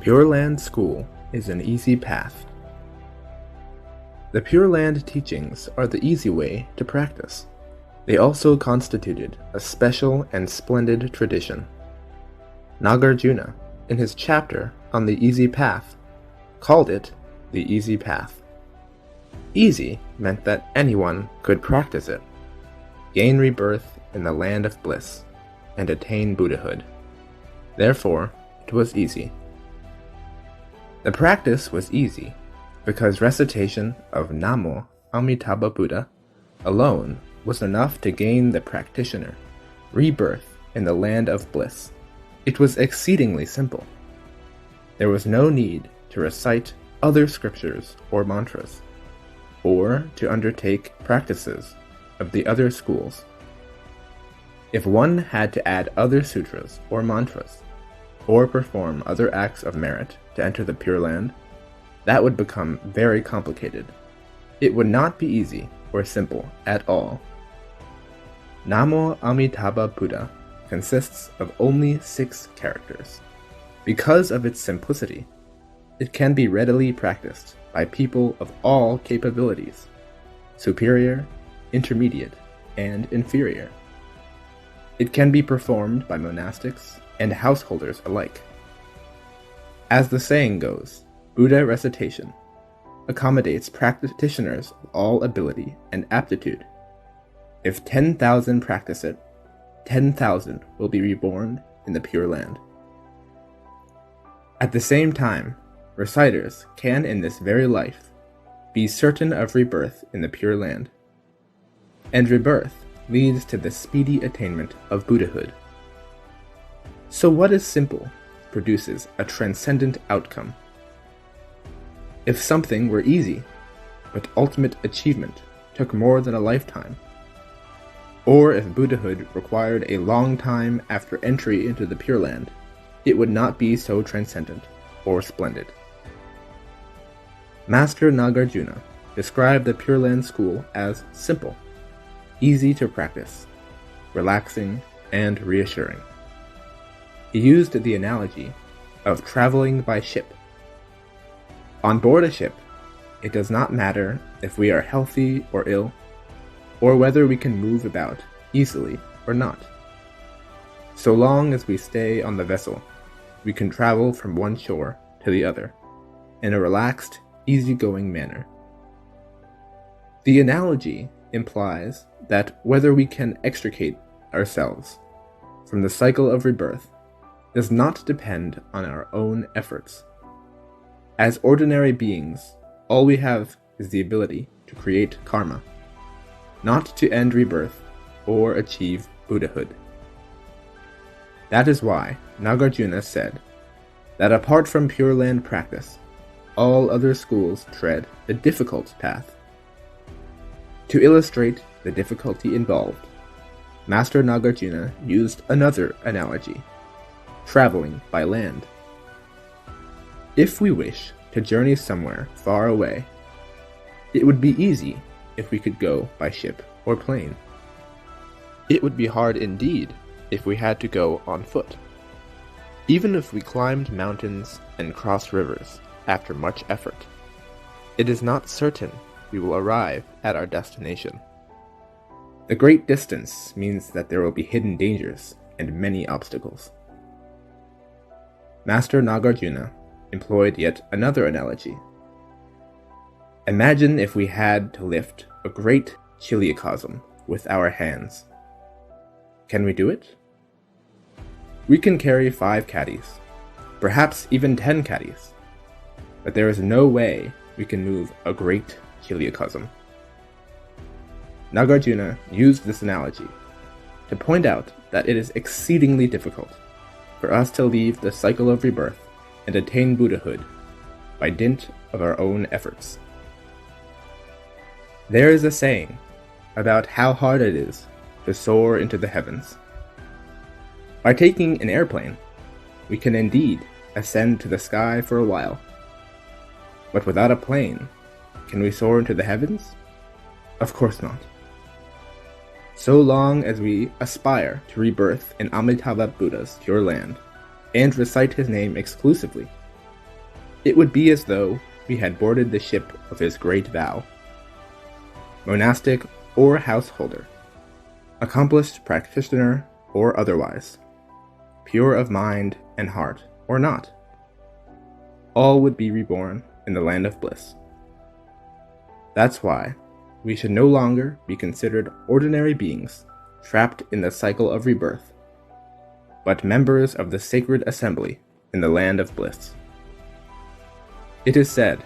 Pure Land School is an easy path. The Pure Land teachings are the easy way to practice. They also constituted a special and splendid tradition. Nagarjuna, in his chapter on the easy path, called it the easy path. Easy meant that anyone could practice it, gain rebirth in the land of bliss, and attain Buddhahood. Therefore, it was easy. The practice was easy because recitation of Namo Amitabha Buddha alone was enough to gain the practitioner rebirth in the land of bliss. It was exceedingly simple. There was no need to recite other scriptures or mantras, or to undertake practices of the other schools. If one had to add other sutras or mantras, or perform other acts of merit to enter the Pure Land, that would become very complicated. It would not be easy or simple at all. Namo Amitabha Buddha consists of only 6 characters. Because of its simplicity, it can be readily practiced by people of all capabilities, superior, intermediate, and inferior. It can be performed by monastics and householders alike. As the saying goes, Buddha recitation accommodates practitioners of all ability and aptitude. If 10,000 practice it, 10,000 will be reborn in the Pure Land. At the same time, reciters can in this very life be certain of rebirth in the Pure Land. And rebirth leads to the speedy attainment of Buddhahood. So what is simple produces a transcendent outcome. If something were easy, but ultimate achievement took more than a lifetime, or if Buddhahood required a long time after entry into the Pure Land, it would not be so transcendent or splendid. Master Nagarjuna described the Pure Land school as simple, easy to practice, relaxing, and reassuring. He used the analogy of traveling by ship. On board a ship, it does not matter if we are healthy or ill, or whether we can move about easily or not. So long as we stay on the vessel, we can travel from one shore to the other in a relaxed, easygoing manner. The analogy implies that whether we can extricate ourselves from the cycle of rebirth does not depend on our own efforts. As ordinary beings, all we have is the ability to create karma, not to end rebirth or achieve Buddhahood. That is why Nagarjuna said that apart from Pure Land practice, all other schools tread the difficult path. To illustrate the difficulty involved, Master Nagarjuna used another analogy: traveling by land. If we wish to journey somewhere far away, it would be easy if we could go by ship or plane. It would be hard indeed if we had to go on foot. Even if we climbed mountains and crossed rivers after much effort, it is not certain we will arrive at our destination. The great distance means that there will be hidden dangers and many obstacles. Master Nagarjuna employed yet another analogy. Imagine if we had to lift a great chiliocosm with our hands. Can we do it? We can carry 5 caddies, perhaps even 10 caddies, but there is no way we can move a great chiliocosm. Nagarjuna used this analogy to point out that it is exceedingly difficult for us to leave the cycle of rebirth and attain Buddhahood by dint of our own efforts. There is a saying about how hard it is to soar into the heavens. By taking an airplane, we can indeed ascend to the sky for a while. But without a plane, can we soar into the heavens? Of course not. So long as we aspire to rebirth in Amitabha Buddha's Pure Land, and recite his name exclusively, It would be as though we had boarded the ship of his great vow. Monastic or householder, accomplished practitioner or otherwise, pure of mind and heart or not, all would be reborn in the land of bliss. That's why we should no longer be considered ordinary beings trapped in the cycle of rebirth, but members of the sacred assembly in the land of bliss. It is said,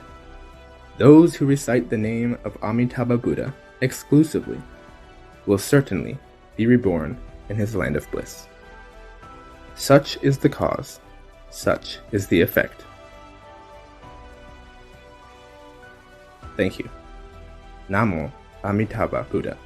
those who recite the name of Amitabha Buddha exclusively will certainly be reborn in his land of bliss. Such is the cause, such is the effect. Thank you. Namo Amitabha Buddha.